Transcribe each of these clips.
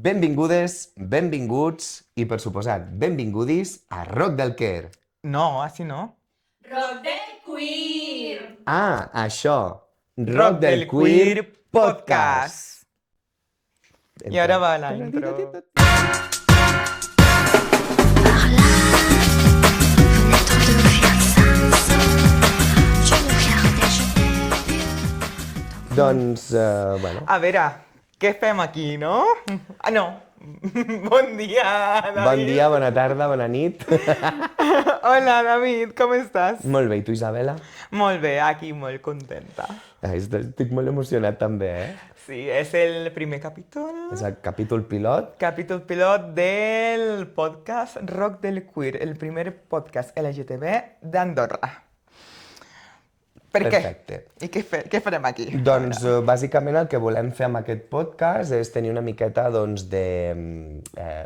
Benvingudes, benvinguts i, per suposat, benvingudis a Rock del Quer. No, así no. Rock del Queer. Ah, això. Rock del Queer Podcast. Y ahora va la intro. Fenêtre de fiançança, je le regardais, je t'ai vu. Doncs, bueno, A veure, què fem aquí, no? Ah, no. Bon dia, David. bon dia, bona tarda, bona nit. Hola, David, com estàs? Molt bé, i tu, Isabela? Molt bé, aquí molt contenta. Estic molt emocionat també, Sí, és el primer capítol. És el capítol pilot. Capítol pilot del podcast Rock del Queer, el primer podcast LGTB d'Andorra. Per Perfecte. què? I què farem aquí? Doncs, bàsicament, el que volem fer amb aquest podcast és tenir una miqueta, doncs, de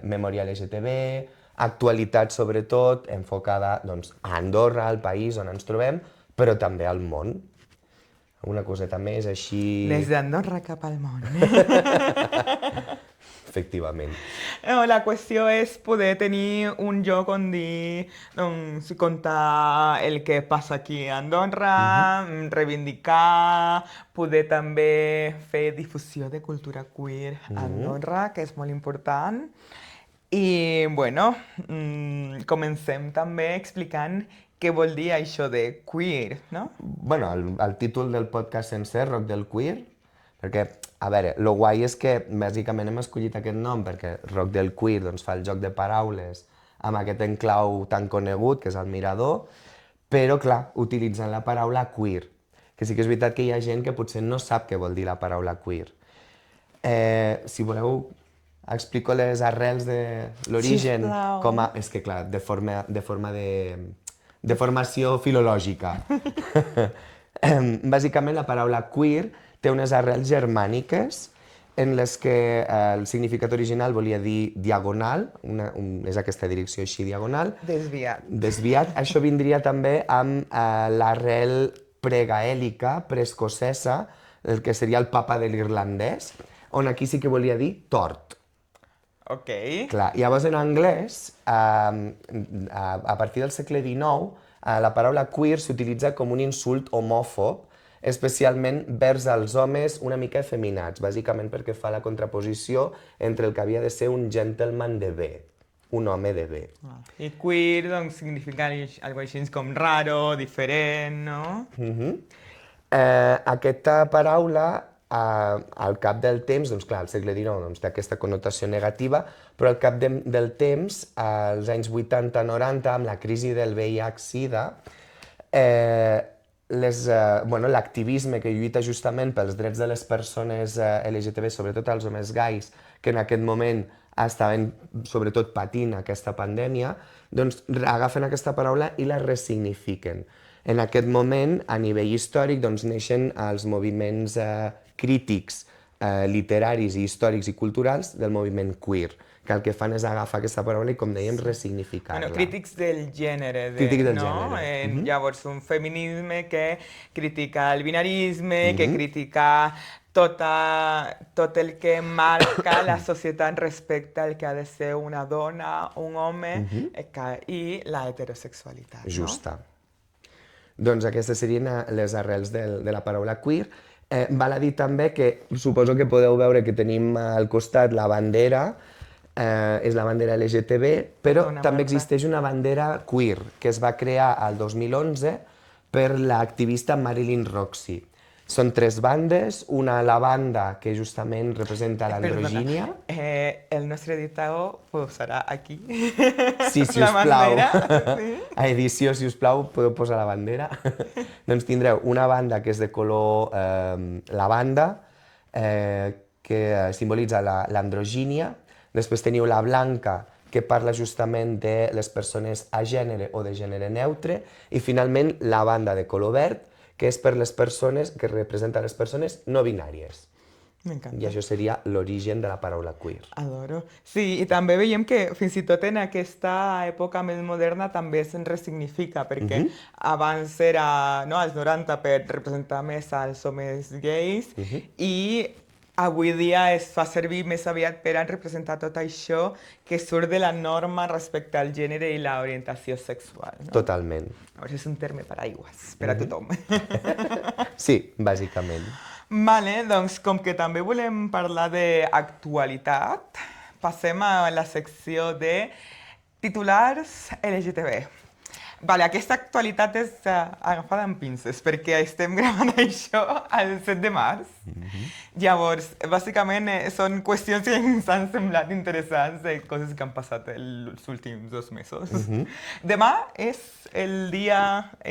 memòria LGTB, actualitat, sobretot, enfocada, doncs, a Andorra, al país on ens trobem, però també al món. Una coseta més, així... Des d'Andorra cap al món. Efectivament. No, la qüestió és poder tenir un lloc on dir, doncs, contar el que passa aquí a Andorra, reivindicar, poder també fer difusió de cultura queer a Andorra, que és molt important. I, bueno, comencem també explicant què vol dir això de queer, no? Bueno, el títol del podcast sencer, Rock del Queer, perquè, a veure, lo guai és que bàsicament hem escollit aquest nom perquè Rock del Queer doncs, fa el joc de paraules amb aquest enclau tan conegut, que és el mirador, però, clar, utilitzant la paraula queer, que sí que és veritat que hi ha gent que potser no sap què vol dir la paraula queer. Si voleu, explico les arrels de l'origen, Sisplau. com a... És que, clar, de formació filològica. Bàsicament, la paraula queer té unes arrels germàniques en les que el significat original volia dir diagonal, és aquesta direcció així, diagonal. Desviat. Desviat. Això vindria també amb l'arrel pregaèlica, preescocesa, el que seria el papa de l'irlandès, on aquí sí que volia dir tort. Ok. Clar, llavors en anglès, a partir del segle XIX, la paraula queer s'utilitza com un insult homòfob, especialment vers els homes una mica efeminats, bàsicament perquè fa la contraposició entre el que havia de ser un gentleman de bé, un home de bé. I queer, doncs, significa algo així com raro, diferent, no? Aquesta paraula, al cap del temps, doncs clar, al segle XIX doncs, té aquesta connotació negativa, però al cap del temps, als anys 80-90, amb la crisi del VIH-Sida, l'activisme que lluita justament pels drets de les persones LGTB, sobretot els homes gais, que en aquest moment estaven sobretot patint aquesta pandèmia, doncs agafen aquesta paraula i la ressignifiquen. En aquest moment, a nivell històric, doncs, neixen els moviments crítics, literaris i històrics i culturals del moviment queer, que el que fan és agafar aquesta paraula i, com dèiem, ressignificar-la. Bueno, crítics del gènere, Crítics del no? gènere. Llavors, un feminisme que critica el binarisme, que critica tot el que marca la societat respecte al que ha de ser una dona, un home i la heterosexualitat, no? Justa. Doncs aquestes serien les arrels de la paraula queer. Val a dir també que suposo que podeu veure que tenim al costat la bandera, és la bandera LGTB, però Una també marca. existeix una bandera queer que es va crear el 2011 per l'activista Marilyn Roxy. Són tres bandes, una a la banda que justament representa l'androgínia. Perdona, el nostre editador posarà aquí Sí, si la us plau. bandera. Sí. A edició, si us plau, podeu posar la bandera. Doncs tindreu una banda que és de color lavanda, que simbolitza l'androgínia. Després teniu la blanca, que parla justament de les persones a gènere o de gènere neutre. I finalment la banda de color verd, que és per les persones, que representa les persones no binàries. M'encanta. I això seria l'origen de la paraula queer. Adoro. Sí, i també veiem que fins i tot en aquesta època més moderna també es ressignifica, perquè abans era, no, als 90 per representar més als homes gais i avui dia es fa servir més aviat per a representar tot això que surt de la norma respecte al gènere i l'orientació sexual. No? Totalment. Llavors és un terme paraigües per a tothom. Sí, bàsicament. Vale, doncs com que també volem parlar d'actualitat, passem a la secció de titulars LGTB. Vale, aquesta actualitat és agafada amb pinces, perquè estem gravant això el 7 de març. Llavors, bàsicament són qüestions que ens han semblat interessants de coses que han passat els últims 2 mesos. Demà és el Dia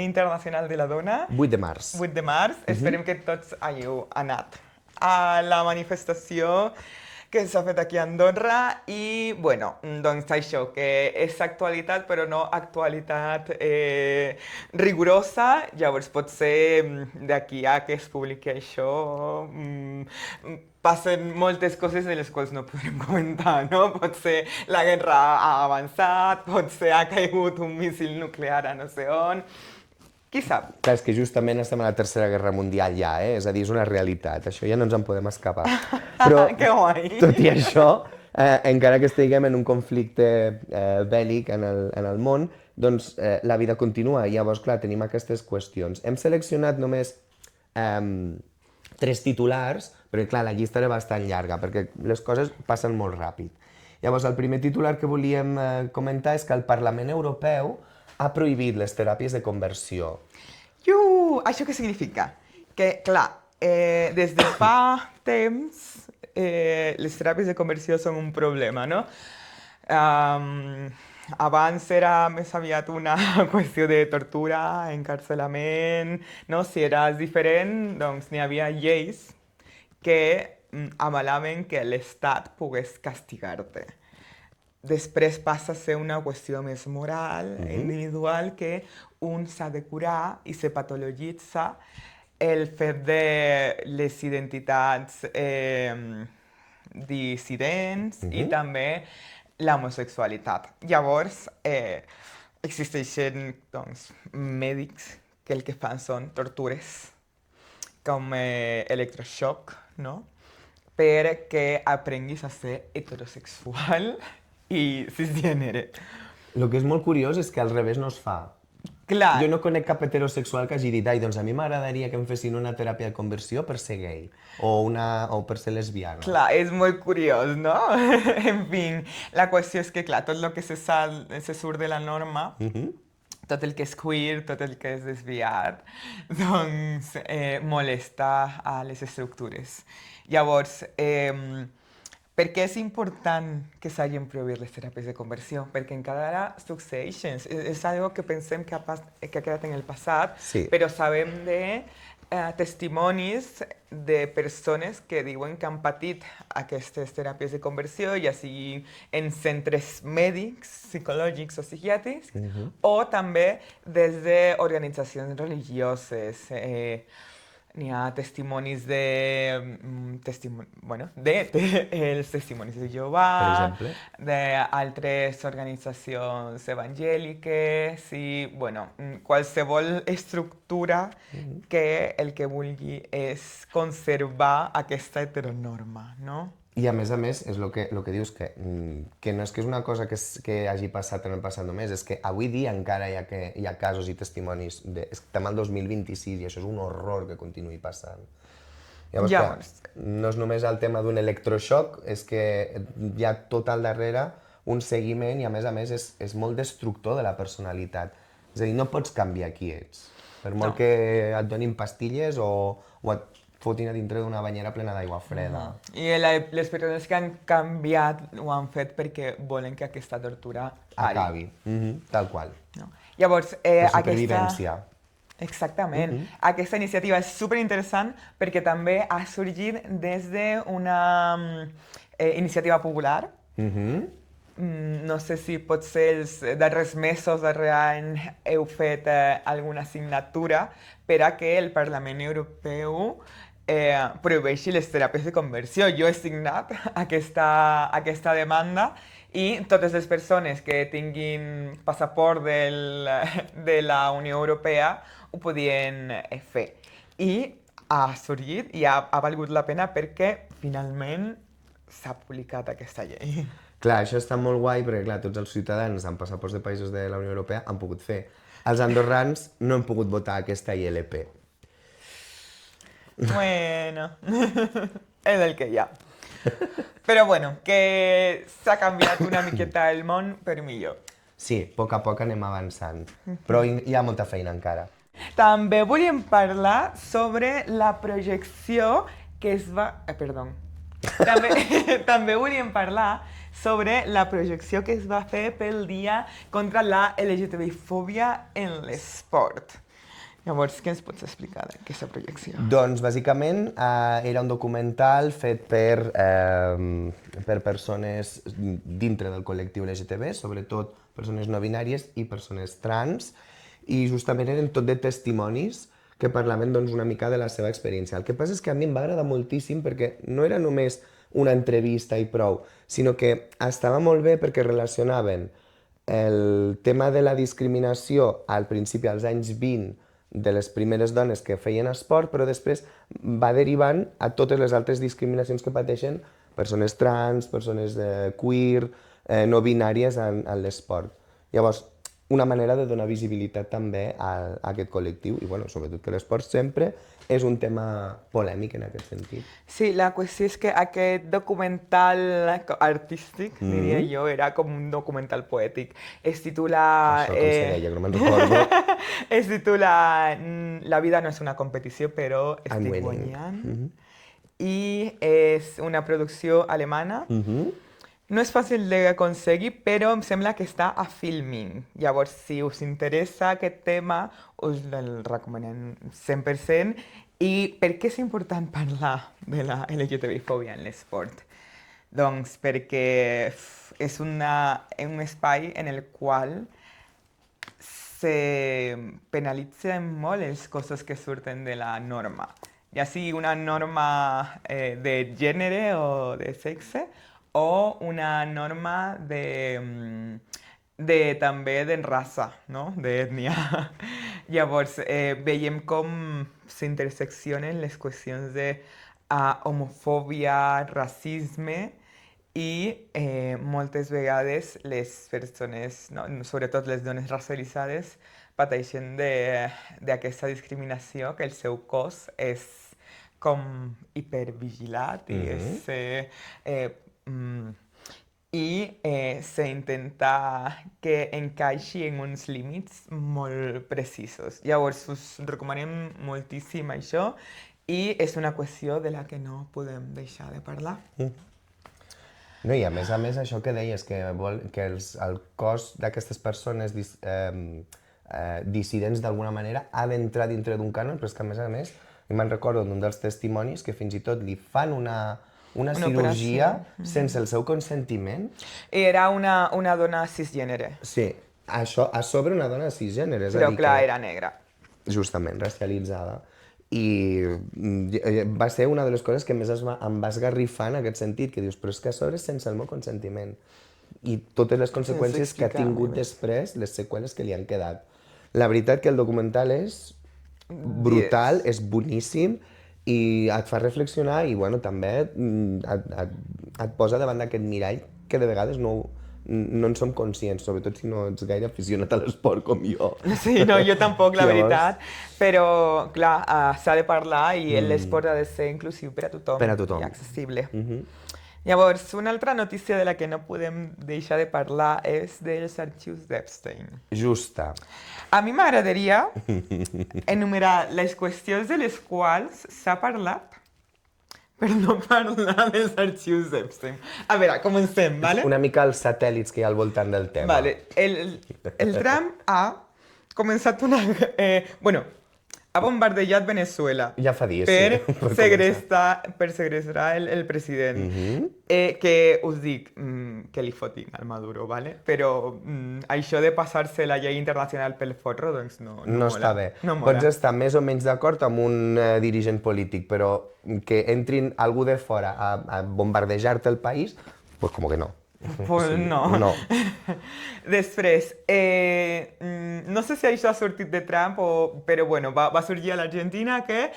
Internacional de la Dona. 8 de març. 8 de març. Esperem que tots hàgiu anat a la manifestació que s'ha fet aquí a Andorra i, bueno, doncs això, que és actualitat, però no actualitat rigorosa. Llavors, potser d'aquí a que es publiqui això passen moltes coses de les quals no podrem comentar, no? Potser la guerra ha avançat, potser ha caigut un míssil nuclear a no sé on. Qui sap? Clar, és que justament estem a la Tercera Guerra Mundial ja, és a dir, és una realitat, això ja no ens en podem escapar. Però, Que guai! tot i això, encara que estiguem en un conflicte bèl·lic en el món, doncs la vida continua. Llavors, clar, tenim aquestes qüestions. Hem seleccionat només 3 titulars, perquè clar, la llista era bastant llarga, perquè les coses passen molt ràpid. Llavors, el primer titular que volíem comentar és que el Parlament Europeu ha prohibit les teràpies de conversió. Això què significa? Que, clar, des de fa temps les teràpies de conversió són un problema, no? Abans era més aviat una qüestió de tortura, encarcelament, no? Si eres diferent, doncs n'hi havia lleis que avalaven que l'Estat pogués castigar-te. Després passa a ser una qüestió més moral, individual, que un s'ha de curar i se patologitza el fet de les identitats dissidents i també l'homosexualitat. Llavors, existeixen doncs, mèdics que el que fan són tortures, com electroshock, no? Perquè aprenguis a ser heterosexual i cisgènere. El que és molt curiós és que al revés no es fa. Clar, Jo no conec cap heterosexual que hagi dit ai, doncs a mi m'agradaria que em fessin una teràpia de conversió per ser gay o per ser lesbiana. clar, és molt curiós, no? En fi, la qüestió és que, clar, tot el que se surt de la norma, tot el que és queer, tot el que és desviat, doncs molesta a les estructures. Llavors, per què és important que s'hagin prohibit les teràpies de conversió? Perquè encara ara succeeixen. És algo que pensem que ha quedat en el passat, Sí. però sabem de testimonis de persones que diuen que han patit aquestes teràpies de conversió, ja sigui en centres mèdics, psicològics o psiquiàtrics, o també des d'organitzacions religioses. N'hi ha testimonis els testimonis de Jehovà, Per exemple? d'altres organitzacions evangèliques i, bueno, qualsevol estructura que el que vulgui és conservar aquesta heteronorma, no? I a més, és el que dius, que no és que és una cosa que hagi passat en el passat només, és que avui dia encara hi ha casos i testimonis, estem al 2026 i això és un horror que continuï passant. Llavors, clar, no és només el tema d'un electroshock, és que hi ha tot al darrere un seguiment i a més és molt destructor de la personalitat. És a dir, no pots canviar qui ets, per molt que et donin pastilles o et fotin a dintre d'una banyera plena d'aigua freda. I les persones que han canviat ho han fet perquè volen que aquesta tortura Acabi, tal qual. No? Llavors, Per supervivència. Exactament. Aquesta iniciativa és superinteressant perquè també ha sorgit des d'una iniciativa popular. No sé si potser els darrers mesos, darrer any, heu fet alguna assignatura per a que el Parlament Europeu prohibeixi les teràpies de conversió. Jo he signat aquesta demanda i totes les persones que tinguin passaport de la Unió Europea ho podien fer. I ha sorgit i ha valgut la pena perquè finalment s'ha publicat aquesta llei. Clar, això està molt guai perquè, clar, tots els ciutadans amb passaports de països de la Unió Europea han pogut fer. Els andorrans no han pogut votar aquesta ILP. Bueno, és el que hi ha. Però bueno, que s'ha canviat una miqueta el món per millor. Sí, a poc anem avançant, però hi ha molta feina encara. També volíem parlar sobre la projecció que es va... perdó. També volíem parlar sobre la projecció que es va fer pel dia contra la LGTBI-fòbia en l'esport. Llavors, què ens pots explicar d'aquesta projecció? Doncs, bàsicament, era un documental fet per persones dintre del col·lectiu LGTB, sobretot persones no binàries i persones trans, i justament eren tot de testimonis que parlaven doncs, una mica de la seva experiència. El que passa és que a mi em va agradar moltíssim perquè no era només una entrevista i prou, sinó que estava molt bé perquè relacionaven el tema de la discriminació al principi, als anys 20, de les primeres dones que feien esport, però després va derivant a totes les altres discriminacions que pateixen persones trans, persones queer, no binàries en l'esport. Llavors, una manera de donar visibilitat també a aquest col·lectiu i, bueno, sobretot que l'esport sempre és un tema polèmic en aquest sentit. Sí, la qüestió és que aquest documental artístic, diria jo, era com un documental poètic. Es titula... Això com se deia, que no me'n recordo. Es titula La vida no és una competició, però I'm estic winning. guanyant. I és una producció alemana. No és fàcil d'aconseguir, però em sembla que està a Filmin. Llavors, si us interessa aquest tema, us el recomanem 100%. I per què és important parlar de la LGTBI-fòbia en l'esport? Doncs perquè és un espai en el qual se penalitzen molt les coses que surten de la norma. Ja sigui una norma de gènere o de sexe, o una norma també de raça, no? D'ètnia. Llavors, veiem com s'interseccionen les qüestions de homofòbia, racisme i moltes vegades les persones, no? Sobretot les dones racialitzades, pateixen d'aquesta discriminació, que el seu cos és com hipervigilat i s'intenta que encaixi en uns límits molt precisos. Llavors, us recomanem moltíssim això i és una qüestió de la que no podem deixar de parlar. No, i a més, això que deies, que el cos d'aquestes persones dissidents d'alguna manera ha d'entrar dintre d'un cànon, però és que a més, me'n recordo d'un dels testimonis que fins i tot li fan una cirurgia sense el seu consentiment. Era una dona cisgènere. Sí, això a sobre una dona cisgènere. Però clar, era negra. Justament, racialitzada. I va ser una de les coses que més em va esgarrifar en aquest sentit, que dius, però és que a sobre és sense el meu consentiment. I totes les conseqüències que ha tingut després, les seqüeles que li han quedat. La veritat que el documental és brutal, és boníssim, i et fa reflexionar i bueno, també et posa davant d'aquest mirall que de vegades no en som conscients, sobretot si no ets gaire aficionat a l'esport com jo. Sí, no, jo tampoc, la veritat, però clar, s'ha de parlar i l'esport ha de ser inclusiu per a tothom. Per a tothom. I accessible. Llavors, una altra notícia de la que no podem deixar de parlar és dels arxius d'Epstein. Justa. A mi m'agradaria enumerar les qüestions de les quals s'ha parlat per no parlar dels arxius d'Epstein. A veure, comencem, vale? Una mica els satèl·lits que hi ha al voltant del tema. Vale, el Trump ha començat ha bombardejat Venezuela Ja fa dies, per segrestar el president. Que us dic que li fotin al Maduro, ¿vale? Però això de passar-se la llei internacional pel forro, doncs no mola. està bé. No mola. Pots estar més o menys d'acord amb un dirigent polític, però que entrin algú de fora a bombardejar-te el país, pues com que no. Pues Sí, no. no. Després, no sé si això ha sortit de Trump, però bueno, va sorgir a l'Argentina que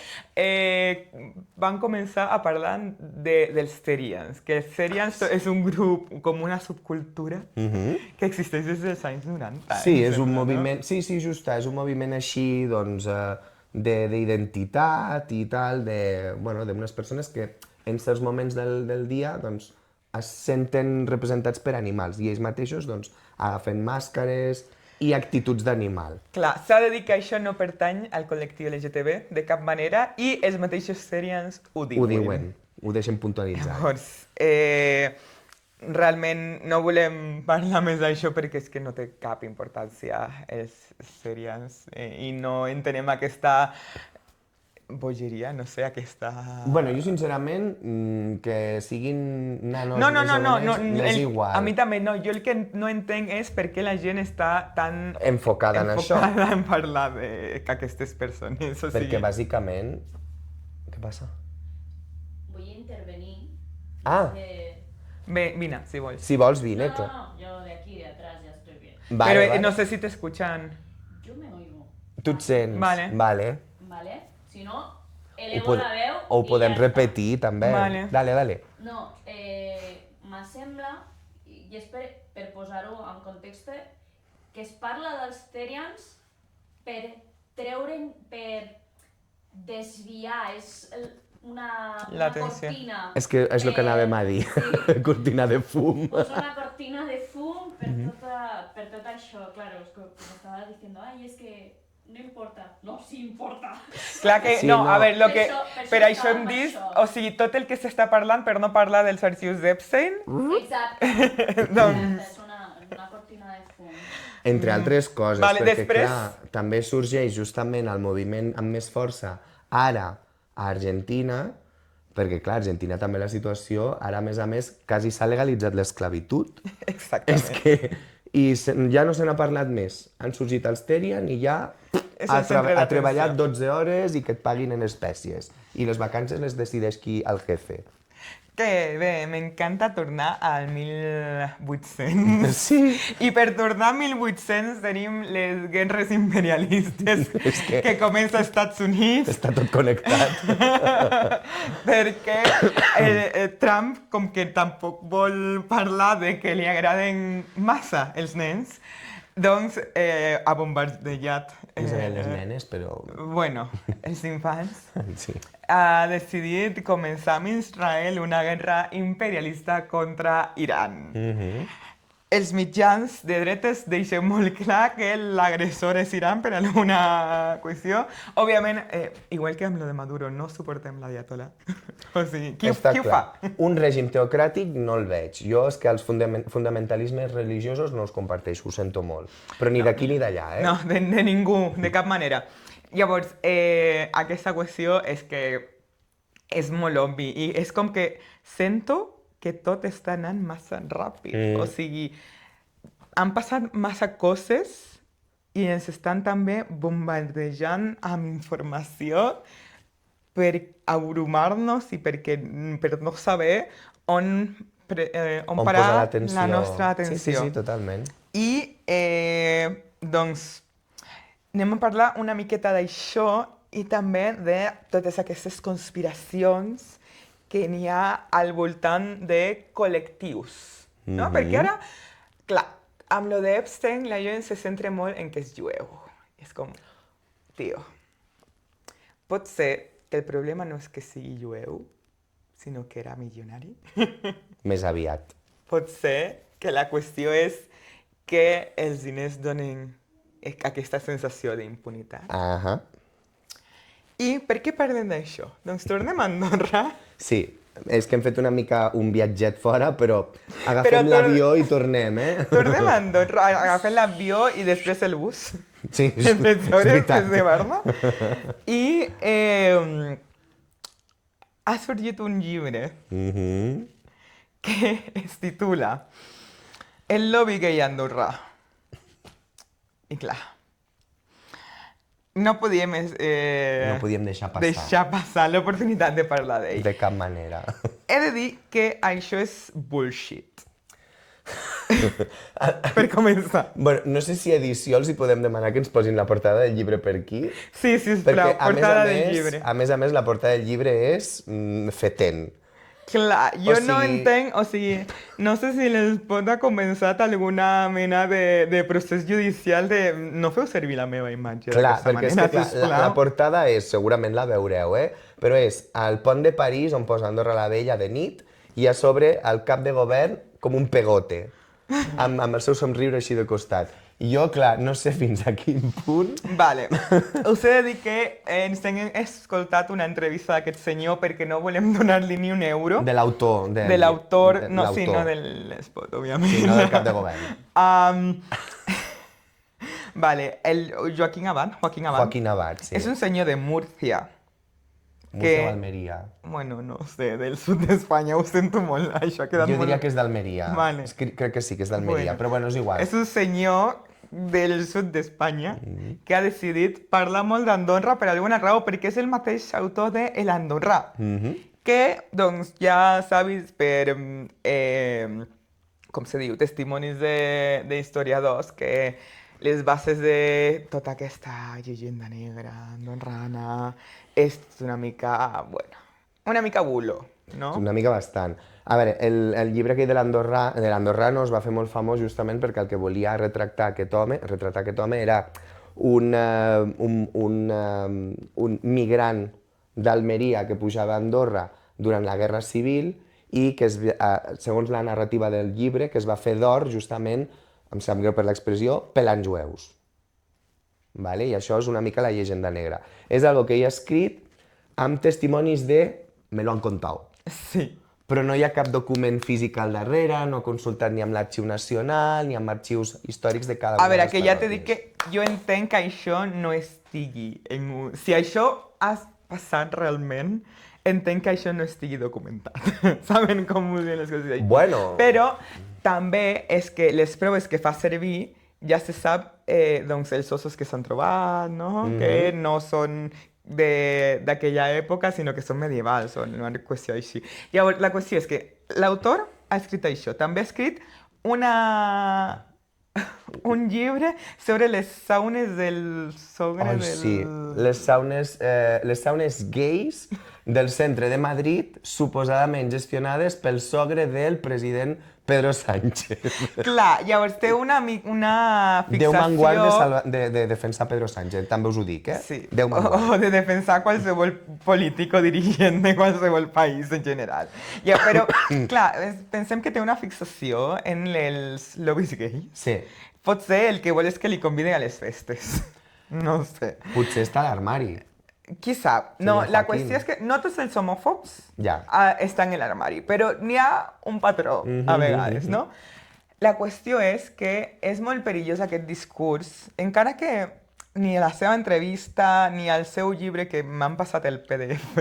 van començar a parlar dels Therians, que els Therians és un grup, com una subcultura, que existeix des dels anys 90. Sí, em és un sembla, no? moviment, sí, just, és un moviment així, doncs, d'identitat i tal, bueno, d'unes persones que en certs moments del dia, doncs, es senten representats per animals i ells mateixos, doncs, agafen màscares i actituds d'animal. Clar, s'ha de dir que això no pertany al col·lectiu LGTB de cap manera i els mateixos Therians ho diuen. Ho diuen, ho deixen puntualitzat. Llavors, realment no volem parlar més d'això perquè és que no té cap importància els Therians i no entenem aquesta bogeria, no sé, aquesta... Bueno, jo sincerament, que siguin nanos No, més o menys, m'és igual. a mi també no. Jo el que no entenc és per què la gent està tan Enfocada en això. enfocada en parlar d'aquestes persones. O Perquè sigui, bàsicament... Què passa? Voy a intervenir. Ah. Bé, vine, si vols. Si vols, vine, No, clar. no, yo de aquí, de atrás, ya estoy bien. Vale, Però vale. no sé si t'escuchan. Yo me oigo. Tu et sents? Vale. Vale. ¿Vale? Si no, Ho, elevo pod la veu ho i podem ja repetir, també. Vale. Dale, dale. està. No, m'assembla, i és per posar-ho en context, que es parla dels Therians per treure'n, per desviar, és una L'atenció. cortina. És que és el que anàvem a dir. Sí. Cortina de fum. Pues una cortina de fum per tot això. Claro, es que como estaba diciendo, ay, es que no importa. No, sí importa. Clar que, Sí, no, no. a veure, Per per això això hem estava dit, això. o sigui, tot el que s'està parlant, per no parlar dels arxius d'Epstein, Exacte. doncs... És una cortina de fum. Entre altres coses, Vale, perquè després- clar, també sorgeix justament el moviment amb més força ara a Argentina, perquè clar, a Argentina també la situació, ara a més, quasi s'ha legalitzat l'esclavitud. Exactament. És que... I ja no se n'ha parlat més. Han sorgit els Therian i ja És ha, el centre ha d'atenció. treballat 12 hores i que et paguin en espècies. I les vacances les decideix qui, el jefe. Que bé, m'encanta tornar al 1800. Sí. I per tornar al 1800 tenim les guerres imperialistes És que- comença als Estats Units. Està tot connectat. Perquè Trump, com que tampoc vol parlar de que li agraden massa els nens, doncs ha bombardejat... No sabien les nenes, però... Bueno, els infants. Sí. Ha decidit començar amb Israel una guerra imperialista contra Iran. Els mitjans de dretes deixen molt clar que l'agressor és Iran per alguna qüestió. Òbviament, igual que amb lo de Maduro, no suportem l'ayatollah. O sigui, qui ho fa? Un règim teocràtic no el veig. Jo és que els fundamentalismes religiosos no els comparteixo, ho sento molt. Però ni d'aquí ni d'allà, eh? No, de ningú, de cap manera. Llavors, aquesta qüestió és que és molt obvi i és com que sento que tot està anant massa ràpid. O sigui, han passat massa coses i ens estan també bombardejant amb informació per abrumar-nos i per no saber on parar posar l'atenció. la nostra atenció. Sí, totalment. I, doncs, anem a parlar una miqueta d'això i també de totes aquestes conspiracions que n'hi ha al voltant de col·lectius, no? Perquè ara, clar, amb lo d'Epstein la gent se centra molt en que és jueu. És com, tio, pot ser que el problema no és que sigui jueu, sinó que era milionari. Més aviat. Pot ser que la qüestió és que els diners donen aquesta sensació d'impunitat. Ahà. I per què parlem d'això? Doncs tornem a Andorra. Sí, és que hem fet una mica un viatget fora, però agafem l'avió i tornem, eh? Tornem a Andorra, agafem l'avió i després el bus. Sí, és Les hores veritat. de Barna. I ha sorgit un llibre que es titula El lobby gay andorrà. I clar, no podíem No podíem deixar passar. l'oportunitat de parlar d'ell. De cap manera. He de dir que això és bullshit. Per començar. Bueno, no sé si a edició els hi podem demanar que ens posin la portada del llibre per aquí. Sí, sisplau, portada del llibre. a més, la portada del llibre és fetent. Clar, jo no sigui- entenc, o sigui, no sé si les pot ha començat alguna mena de procés judicial de no feu servir la meva imatge Clar, d'aquesta perquè és manera, que clar, sisplau. la portada és, segurament la veureu, però és al pont de París, on posa Andorra la Vella de nit, i a sobre el cap de govern com un pegote, amb el seu somriure així de costat. I jo, clar, no sé fins a quin punt... Vale, us he de dir que ens hem escoltat una entrevista d'aquest senyor perquè no volem donar-li ni un euro. De l'autor. De l'autor, de no, sí, l'autor. no de l'espot, òbviament. Sí, no del cap de govern. Vale, el Joaquín Abad. Joaquín Abad, sí. És un senyor de Múrcia. Múrcia o Almeria. Bueno, no sé, del sud d'Espanya, ho sento molt, això ha quedat Jo molt... diria que és d'Almeria. Vale. Crec que sí, que és d'Almeria, però bueno, és igual. És un senyor del sud d'Espanya que ha decidit parlar molt d'Andorra per alguna raó, perquè és el mateix autor de El Andorrà, que doncs, ja s'ha vist per, com se diu, testimonis d'historiadors que les bases de tota aquesta llegenda negra andorrana és una mica, bueno, una mica bulo, no? Una mica bastant. A veure, el llibre aquell de l'Andorrano es va fer molt famós justament perquè el que volia retratar aquest home era un migrant d'Almeria que pujava a Andorra durant la Guerra Civil i que, segons la narrativa del llibre, que es va fer d'or justament, em sap greu per l'expressió, pelant jueus. Vale? I això és una mica la llegenda negra. És algo que ell ha escrit amb testimonis de me lo han contado. Sí. Però no hi ha cap document físic al darrere, no ha consultat ni amb l'Arxiu Nacional ni amb arxius històrics de cada A una de veure, les que ja t'he dit parròquies. que jo entenc que això no estigui en un... Si això ha passat realment, entenc que això no estigui documentat. Saben com funcionen les coses? Bueno. Però també és que les proves que fa servir ja se sap doncs, els ossos que s'han trobat, no? Que no són d'aquella època, sinó que són medievals o una qüestió així. Llavors, la qüestió és que l'autor ha escrit això. També ha escrit un llibre sobre les saunes del sogre Ai, del... sí, les saunes gais del centre de Madrid, suposadament gestionades pel sogre del president Pedro Sánchez. Clar, llavors té una fixació... Déu me'n guard de defensar Pedro Sánchez, també us ho dic, Sí. Déu me'n guard. O de defensar qualsevol polític o dirigent de qualsevol país en general. Ja, però, clar, pensem que té una fixació en els lobbies gay. Sí, Pot ser el que vol és que li conviden a les festes. No sé. potser està a l'armari. Qui sap? No, Senyor la Joaquín. qüestió és que no tots els homòfobs Ja. estan en l'armari, però n'hi ha un patró a vegades, no? La qüestió és que és molt perillós aquest discurs, encara que ni a la seva entrevista ni al seu llibre, que m'han passat el PDF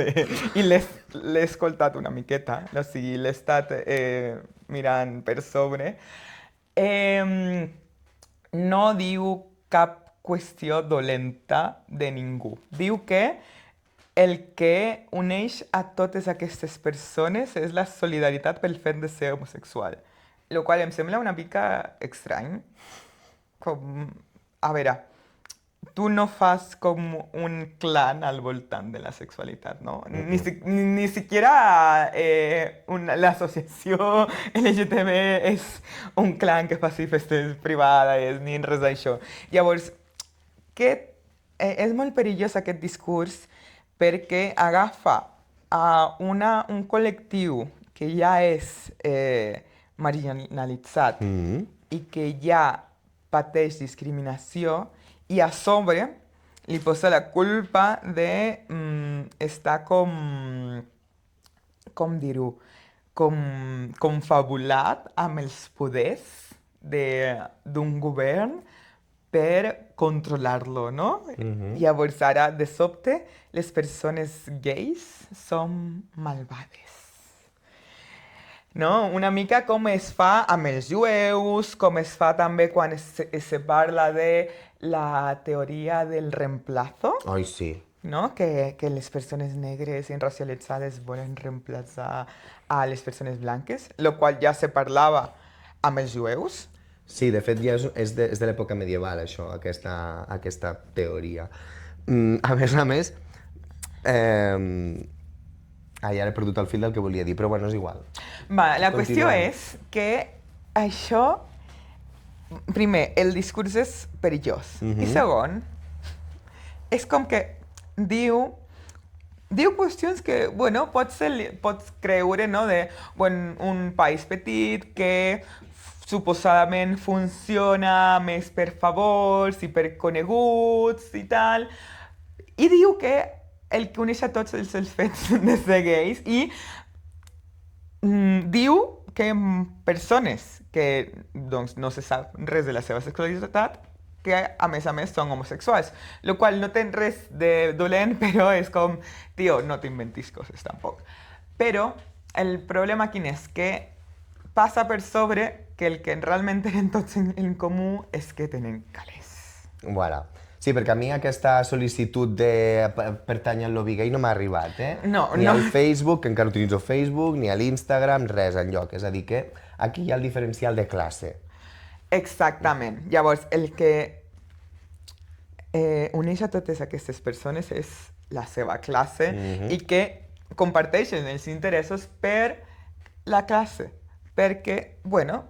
i l'he escoltat una miqueta, o sigui, l'he estat mirant per sobre, no diu cap qüestió dolenta de ningú. Diu que el que uneix a totes aquestes persones és la solidaritat pel fet de ser homosexual. El qual em sembla una mica estrany. Com, a veure, tu no fas com un clan al voltant de la sexualitat, no? Ni siquiera l'associació LGTB és un clan que faci festes privades ni res d'això. Llavors, és molt perillós aquest discurs perquè agafa a un col·lectiu que ja és marginalitzat i que ja pateix discriminació i a sobre li posa la culpa de estar com dir-ho, com confabulat amb els poders d'un govern per controlar-lo, no? Llavors ara, de sobte, les persones gais són malvades. No? Una mica com es fa amb els jueus, com es fa també quan se parla de la teoria del reemplazo, Ai, sí. no? Que les persones negres i racialitzades volen reemplaçar a les persones blanques, lo qual ja se parlava amb els jueus. Sí, de fet ja és de l'època medieval, això, aquesta teoria. A més, ara he perdut el fil del que volia dir, però bueno, és igual. Va, la qüestió Continuem. és que això, primer, el discurs és perillós. I segon, és com que diu qüestions que, bueno, pots creure, no?, de un país petit que suposadament funciona més per favors i per coneguts i tal. I diu que el que uneix a tots els fets de ser gais i diu que persones que doncs, no se sap res de la seva sexualitat, que a més són homosexuals, el qual no té res de dolent, però és com, tio, no t'inventis coses tampoc. Però el problema quin és? Que passa per sobre que el que realment tenen tots en comú és que tenen calés. Voilà. Sí, perquè a mi aquesta sol·licitud de pertànyer al lobby gay no m'ha arribat, No, ni no. al Facebook, que encara utilitzo Facebook, ni a l'Instagram, res enlloc. És a dir, que aquí hi ha el diferencial de classe. Exactament. Llavors, el que uneix a totes aquestes persones és la seva classe i que comparteixen els interessos per la classe. Perquè, bueno,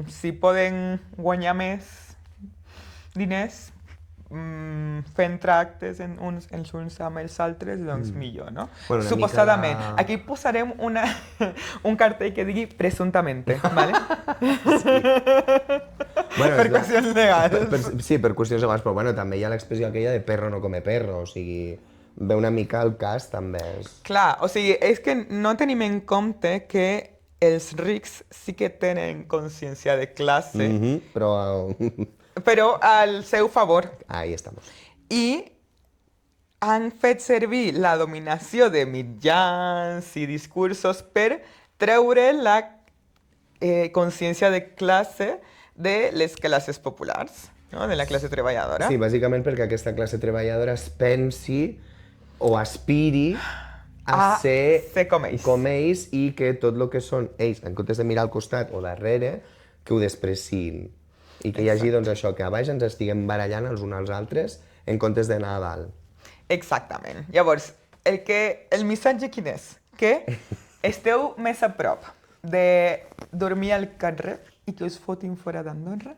si poden guanyar més diners fent tractes els uns amb els altres, doncs millor, no? Bueno, una Suposadament. mica de- Aquí posarem un cartell que digui presumptamente, ¿vale? Bueno, Per qüestions legals. Sí, per qüestions legals, però bueno, també hi ha l'expressió aquella de perro no come perro, o sigui, ve una mica el cas també és... Clar, o sigui, és que no tenim en compte que els rics sí que tenen consciència de classe, Però... però al seu favor. Ahí estamos. I han fet servir la dominació de mitjans i discursos per treure la consciència de classe de les classes populars, no? De la classe treballadora. Sí, bàsicament perquè aquesta classe treballadora es pensi o aspiri a ser com ells. i que tot el que són ells, en comptes de mirar al costat o darrere, que ho despreciïn. I que hi hagi, doncs, això, que a baix ens estiguem barallant els uns als altres en comptes d'anar a dalt. Exactament. Llavors, el missatge quin és? Que esteu més a prop de dormir al carrer i que us fotin fora d'Andorra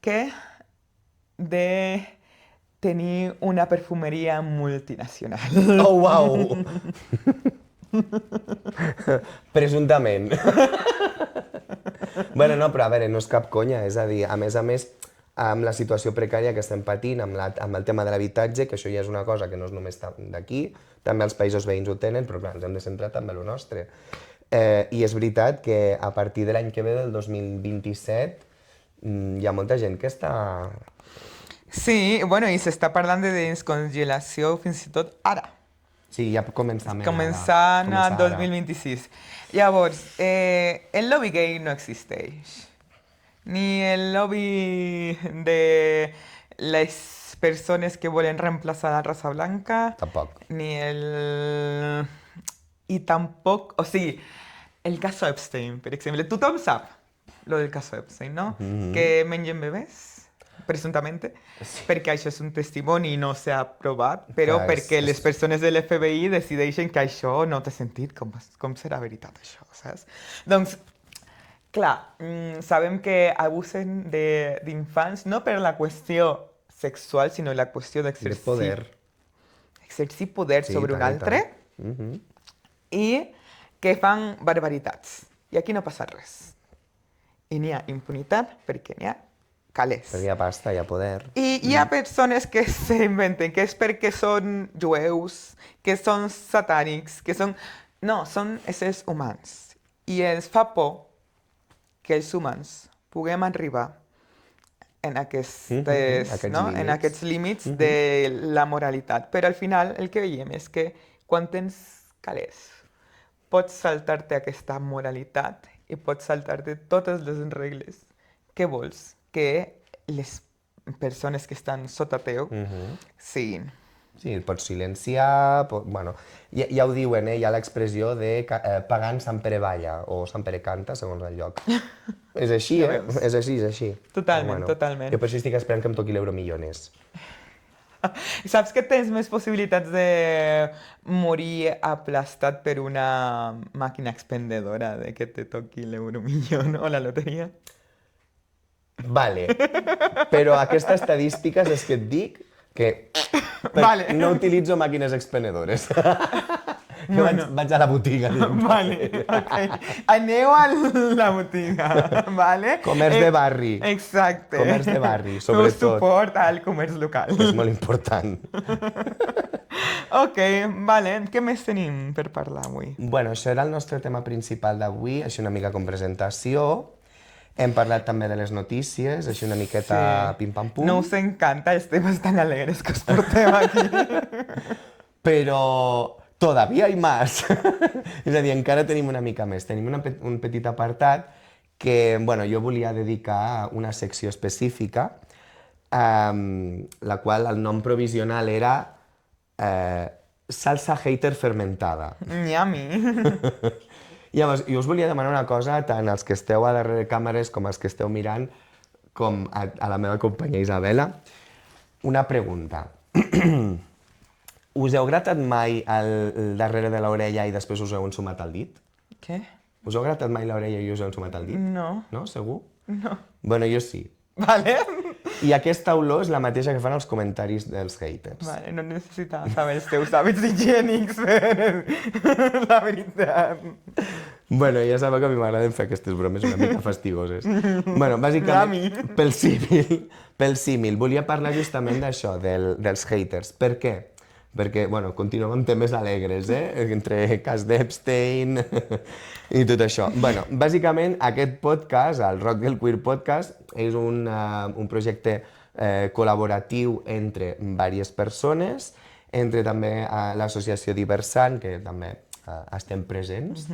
que de tenir una perfumeria multinacional. Oh, wow! Presumptament. Bueno, no, però a veure, no és cap conya, és a dir, a més, amb la situació precària que estem patint, amb el tema de l'habitatge, que això ja és una cosa que no és només d'aquí, també els països veïns ho tenen, però clar, ens hem de centrar també en el nostre. I és veritat que a partir de l'any que ve, del 2027, hi ha molta gent que està... Sí, bueno, i s'està parlant de descongelació fins i tot ara. Sí, ja començant Començant ara. al 2026. Llavors, el lobby gay no existeix. Ni el lobby de les persones que volen reemplaçar la raça blanca. Tampoc. Ni el... I tampoc... O sigui, el cas Epstein, per exemple. Tothom sap lo del cas Epstein, no? Que mengen bebès, presumptamente, perquè això és un testimoni i no s'ha provat, però Clar, perquè les persones de l'FBI decideixen que això no té sentit. Com serà veritat això, saps? Doncs, clar, sabem que abusen d'infants no per la qüestió sexual, sinó la qüestió De d'exercir poder. exercir poder Sí, sobre un tant i altre tant. i que fan barbaritats. I aquí no passa res. I n'hi ha impunitat perquè n'hi ha calés. Perquè hi ha pasta, hi ha poder. I hi ha persones que s'inventen que és perquè són jueus, que són satànics, que són... No, són éssers humans. I ens fa por que els humans puguem arribar en aquests, aquests no? En límits. aquests límits de la moralitat. Però al final el que veiem és que quan tens calés pots saltar-te aquesta moralitat i pots saltar-te totes les regles que vols que les persones que estan sota teu siguin. Sí, el pots silenciar, bueno, ja ho diuen, hi ha l'expressió de pagant Sant Pere balla o Sant Pere canta, segons el lloc. És així, Ja veus. És així, és així. Totalment, Però totalment. Jo per això estic esperant que em toqui l'Euromillones. Saps que tens més possibilitats de morir aplastat per una màquina expendedora de que te toqui l'euromillón o la loteria? Vale, però aquesta estadística és que et dic que Vale. no utilitzo màquines expendedores. Jo vaig a la botiga. Vale, ok. Aneu a la botiga, vale? Comerç de barri. Exacte. Comerç de barri, Feu sobretot. suport al comerç local. És molt important. Ok, vale. Què més tenim per parlar avui? Bueno, això era el nostre tema principal d'avui, així una mica com presentació. Hem parlat també de les notícies, així una miqueta pim-pam-pum. No us encanta els temes tan alegres que us portem aquí. Però todavía hay más. És a dir, encara tenim una mica més. Tenim un petit apartat que, bueno, jo volia dedicar a una secció específica, la qual el nom provisional era salsa hater fermentada. Nyami. Llavors, jo us volia demanar una cosa, tant als que esteu a darrere càmeres com als que esteu mirant, com a la meva companya Isabela. Una pregunta. Us heu gratat mai el darrere de l'orella i després us heu ensumat el dit? Què? Us heu gratat mai l'orella i us heu ensumat el dit? No. No? Segur? No. Bueno, jo sí. Vale. I aquesta olor és la mateixa que fan els comentaris dels haters. Vale, no necessitava saber els teus hàbits higiènics, la veritat. Bueno, ja sabeu que a mi m'agraden fer aquestes bromes una mica fastigoses. Bueno, bàsicament, pel símil, volia parlar justament d'això, dels haters. Per què? Perquè, bueno, continuem amb temes alegres, entre cas d'Epstein i tot això. Bueno, bàsicament, aquest podcast, el Rock del Queer Podcast, és un projecte col·laboratiu entre diverses persones, entre també l'associació Diversant, que també estem presents.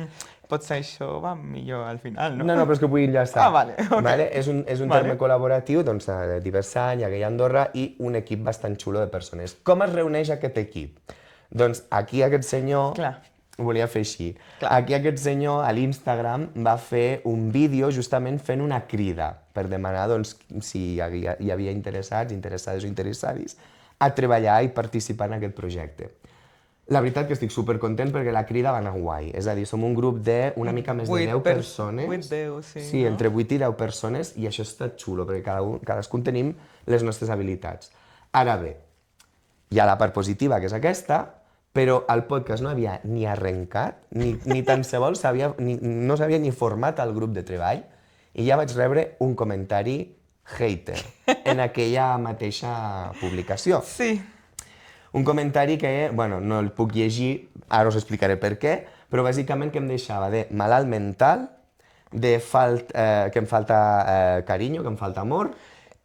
Potser això va millor al final, no? No, però és que vull enllaçar. Ah, vale, ok. Vale? És un terme col·laboratiu, doncs, de Diversant, Gay Andorra, i un equip bastant xulo de persones. Com es reuneix aquest equip? Doncs aquí aquest senyor... Clar. Ho volia fer així. Clar. Aquí aquest senyor, a l'Instagram, va fer un vídeo justament fent una crida per demanar doncs, si hi havia interessats, interessades o interessadis a treballar i participar en aquest projecte. La veritat que estic supercontent perquè la crida va anar guai. És a dir, som un grup d'una mica més de 10 persones. 8-10, sí. Sí, no? entre 8 i 10 persones, i això està xulo, perquè cadascun tenim les nostres habilitats. Ara bé, hi ha la part positiva, que és aquesta, però el podcast no havia ni arrencat, ni tan sols no s'havia ni format el grup de treball, i ja vaig rebre un comentari hater en aquella mateixa publicació. Sí. Un comentari que, bueno, no el puc llegir, ara us explicaré per què, però bàsicament que em deixava de malalt mental, que em falta carinyo, que em falta amor,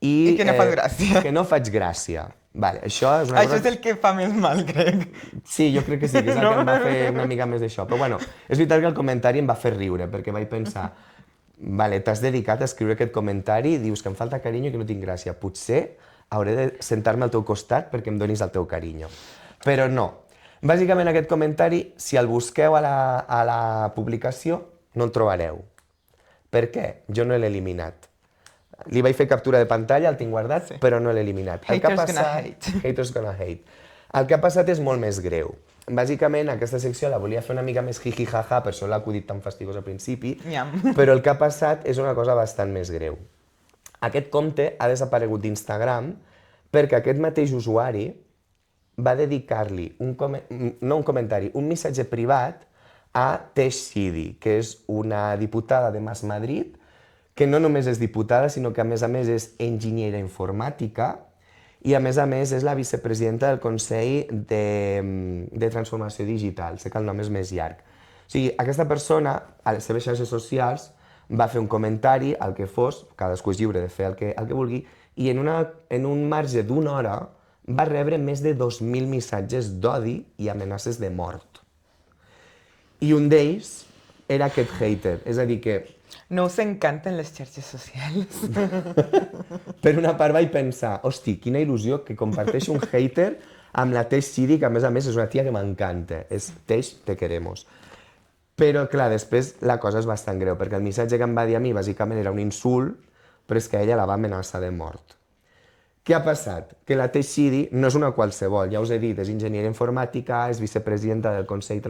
I que no fas gràcia. Que no faig gràcia. Vale, això és una Això és el que fa més mal, crec. Sí, jo crec que sí, que és el que em va fer una mica més d'això. Però bueno, és veritat que el comentari em va fer riure, perquè vaig pensar, vale, t'has dedicat a escriure aquest comentari i dius que em falta carinyo i que no tinc gràcia. Potser hauré de sentar-me al teu costat perquè em donis el teu carinyo. Però no. Bàsicament aquest comentari, si el busqueu a la publicació, no el trobareu. Per què? Jo no l'he eliminat. Li vaig fer captura de pantalla, el tinc guardat, però no l'he eliminat. Haters gonna hate. Haters gonna hate. El que ha passat és molt més greu. Bàsicament, aquesta secció la volia fer una mica més jiji-jaja, per això l'ha acudit tan fastigós al principi, Nyam. però el que ha passat és una cosa bastant més greu. Aquest compte ha desaparegut d'Instagram perquè aquest mateix usuari va dedicar-li un missatge privat a Tesh Sidi, que és una diputada de Mas Madrid, que no només és diputada, sinó que a més és enginyera informàtica i a més és la vicepresidenta del Consell de Transformació Digital. Sé que el nom és més llarg. O sigui, aquesta persona, a les seves xarxes socials, va fer un comentari, el que fos, cadascú és lliure de fer el que vulgui, i en un marge d'una hora va rebre més de 2.000 missatges d'odi i amenaces de mort. I un d'ells era aquest hater, és a dir que... No us encanten les xarxes socials? Per una part vaig pensar, hosti, quina il·lusió que comparteixi un hater amb la Teix Cidi, que a més és una tia que m'encanta. És Teix, te queremos. Però, clar, després la cosa és bastant greu, perquè el missatge que em va dir a mi bàsicament era un insult, però és que ella la va amenaçar de mort. Què ha passat? Que la Teix Cidi no és una qualsevol, ja us he dit, és enginyera informàtica, és vicepresidenta del Consell de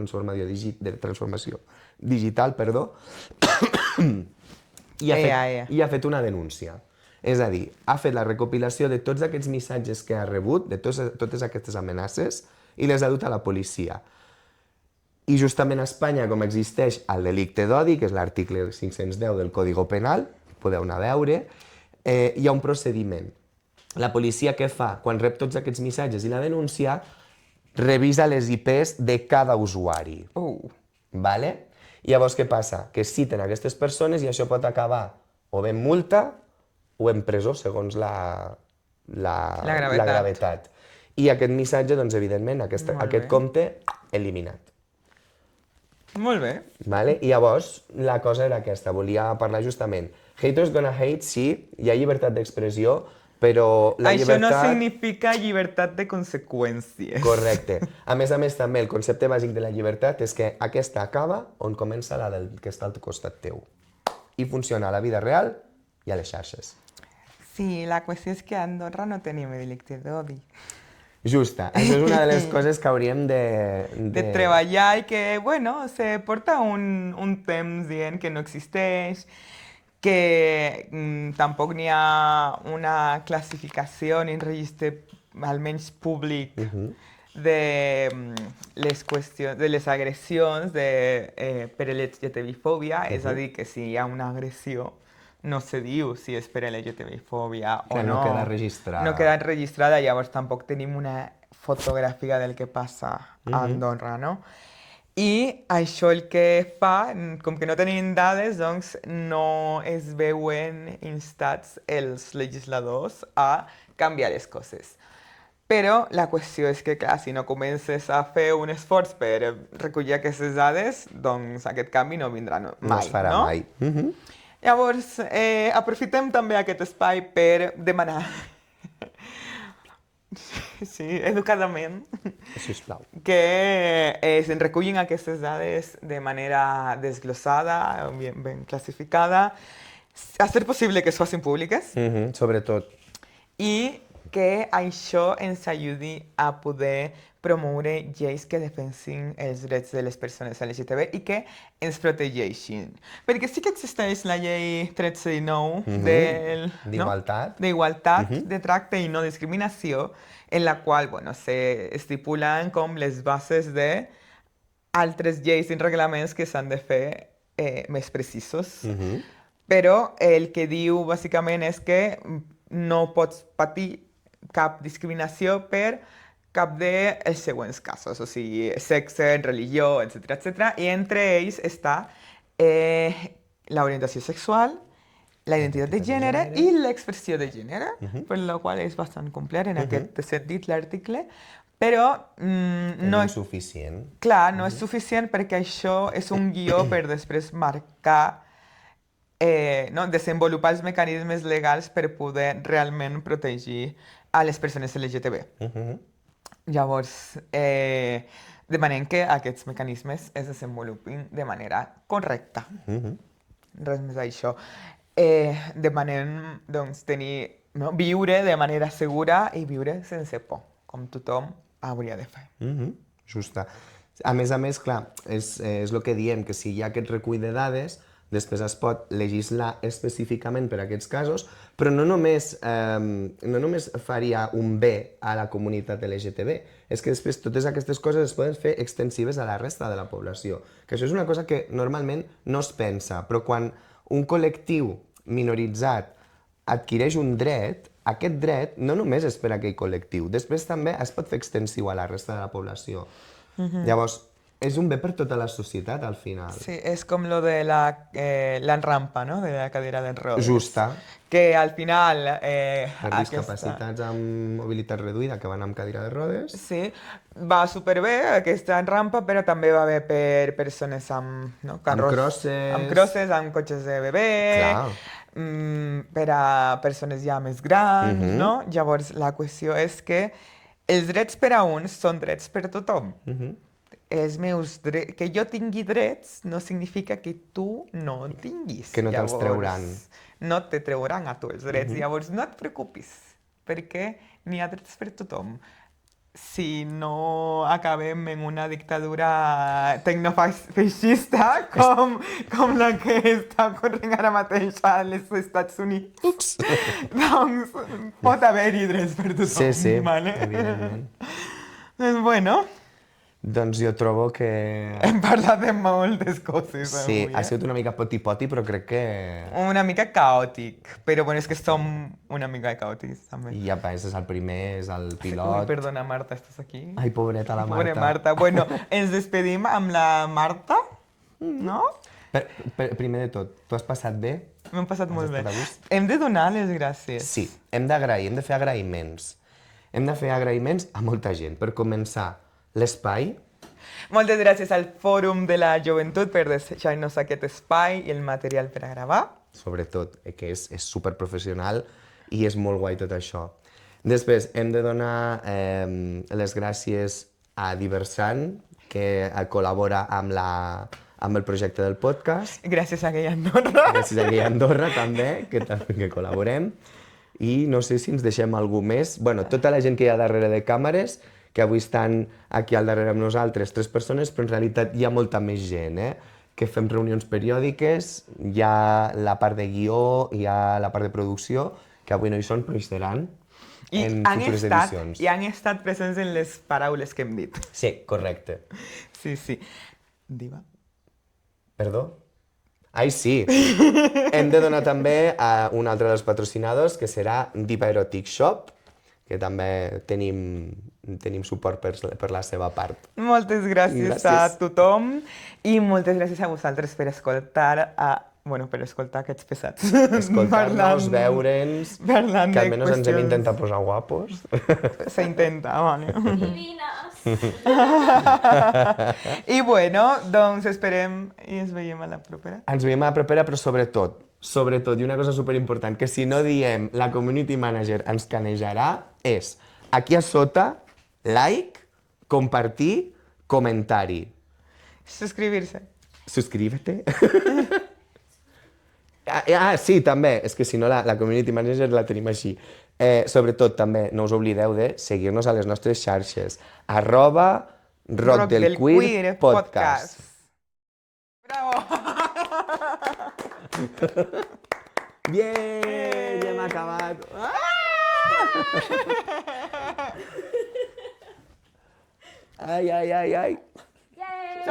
Transformació Digital, i ha fet una denúncia. És a dir, ha fet la recopilació de tots aquests missatges que ha rebut, de totes aquestes amenaces, i les ha dut a la policia. I justament a Espanya, com existeix el delicte d'odi, que és l'article 510 del Código Penal, podeu anar a veure, hi ha un procediment. La policia què fa? Quan rep tots aquests missatges i la denúncia, revisa les IPs de cada usuari. Vale? I llavors què passa? Que citen aquestes persones i això pot acabar o bé en multa o en presó, segons la gravetat. I aquest missatge, doncs, evidentment, aquest compte, eliminat. Molt bé. Vale? I llavors, la cosa era aquesta, volia parlar justament. Haters gonna hate, sí, hi ha llibertat d'expressió, però la Això llibertat... no significa llibertat de conseqüències. Correcte. A més, també, el concepte bàsic de la llibertat és que aquesta acaba on comença la del que està al costat teu. I funciona a la vida real i a les xarxes. Sí, la qüestió és que a Andorra no tenim delicte d'odi. Justa. Això és una de les coses que hauríem De treballar i que, bueno, se porta un temps dient que no existeix, que tampoc n'hi ha una classificació ni un registre, almenys públic, de les agressions per LGTBI-fòbia, és a dir, que si hi ha una agressió, no se diu si és per LGTBI-fòbia o no. Que no queda registrada. No queda registrada, llavors tampoc tenim una fotografia del que passa a Andorra, no? I això el que fa, com que no tenim dades, doncs no es veuen instats els legisladors a canviar les coses. Però la qüestió és que, clar, si no comences a fer un esforç per recollir aquestes dades, doncs aquest canvi no vindrà mai, no es farà mai. Llavors, aprofitem també aquest espai per demanar, sí, educadament, Sisplau. que se'n recullin aquestes dades de manera desglossada, ben classificada, a ser possible que es facin públiques Sobretot. i que això ens ajudi a poder promoure lleis que defensin els drets de les persones LGTB i que ens protegeixin. Perquè sí que existeix la llei 1319 d'igualtat de tracte i no discriminació, en la qual, bueno, se estipulen com les bases de altres lleis i reglaments que s'han de fer més precisos. Però el que diu bàsicament és que no pots patir cap discriminació per cap dels següents casos, o sigui, sexe, religió, etc. I entre ells està l'orientació sexual, la identitat de gènere i l'expressió de gènere, per la qual és bastant complet en aquest sentit l'article, però no és suficient. Clar, no és suficient perquè això és un guió per després marcar, desenvolupar els mecanismes legals per poder realment protegir a les persones LGTB. Llavors, demanem que aquests mecanismes es desenvolupin de manera correcta. Res més d'això. Demanem, doncs, viure de manera segura i viure sense por, com tothom hauria de fer. Justa. A més, clar, és el que diem, que si hi ha aquest recull de dades, després es pot legislar específicament per a aquests casos, però no només faria un bé a la comunitat LGTB, és que després totes aquestes coses es poden fer extensives a la resta de la població. Que això és una cosa que normalment no es pensa, però quan un col·lectiu minoritzat adquireix un dret, aquest dret no només és per a aquell col·lectiu, després també es pot fer extensiu a la resta de la població. Llavors, és un bé per tota la societat, al final. Sí, és com lo de la rampa, no?, de la cadira de rodes. Justa. Que al final... Per discapacitats amb mobilitat reduïda que van amb cadira de rodes. Sí, va superbé aquesta rampa, però també va bé per persones amb carros... Amb crosses, amb cotxes de bebè... Per a persones ja més grans, no? Llavors, la qüestió és que Els drets per a uns són drets per tothom. Els meus drets... Que jo tingui drets no significa que tu no en tinguis. Que no te'ls trauran. No te trauran a tu els drets. Llavors, no et preocupis, perquè n'hi ha drets per tothom. Si no acabem en una dictadura tecnofeixista com la que està corrent ara mateix als Estats Units, Ups! doncs pot haver-hi drets per tothom. Sí, sí, vale? evidentment. Doncs bueno, Doncs jo trobo que... hem parlat de moltes coses Sí, avui, ha sigut una mica poti-poti, però crec que... Una mica caòtic, però bueno, és que som una mica caòtics també. I ja és el primer, és el Ui, pilot. perdona, Marta, estàs aquí? Ai, pobreta la Marta. Pobre Marta. Bueno, ens despedim amb la Marta, no? Primer de tot, tu has passat bé? M'hem passat molt bé. estat a gust? Hem de donar les gràcies. Sí, hem d'agrair, hem de fer agraïments. Hem de fer agraïments a molta gent. Per començar, l'espai. Moltes gràcies al Fòrum de la Joventut per deixar-nos aquest espai i el material per a gravar. Sobretot, que és superprofessional i és molt guai tot això. Després, hem de donar les gràcies a Diversant, que col·labora amb el projecte del podcast. Gràcies a Gay Andorra. Gràcies a Gay Andorra, també, que col·laborem. I no sé si ens deixem algú més. Bueno, tota la gent que hi ha darrere de càmeres, que avui estan aquí al darrere amb nosaltres, 3 persones, però en realitat hi ha molta més gent, que fem reunions periòdiques, hi ha la part de guió, hi ha la part de producció, que avui no hi són, però hi seran en futures edicions. I han estat presents en les paraules que hem dit. Sí, correcte. Sí, sí. Diva. Perdó? Ai, sí. Hem de donar també a un altre dels patrocinadors, que serà Diva Erotic Shop, que també tenim suport per la seva part. Moltes gràcies a tothom i moltes gràcies a vosaltres per escoltar per escoltar aquests pesats. Escoltar-nos, veure'ns, parlant que de almenys ens hem qüestions- intentat posar guapos. Se intenta, vale. Divines! I bueno, doncs esperem i ens veiem a la propera. Ens veiem a la propera, però sobretot, i una cosa superimportant, que si no diem la community manager ens canejarà, és aquí a sota, like, compartir, comentari. Suscribir-se. Suscríbete. Sí, també, és que si no la community manager la tenim així. Sobretot també, no us oblideu de seguir-nos a les nostres xarxes. @Rock del Queer Podcast. Bravo! Bien, ja hem acabat. Ai, ai, ai, ai. Yay!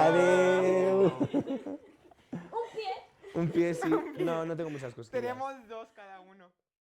Adeu. Un pie! Un pie, sí. No tengo muchas cosas. Tenemos 2 cada uno.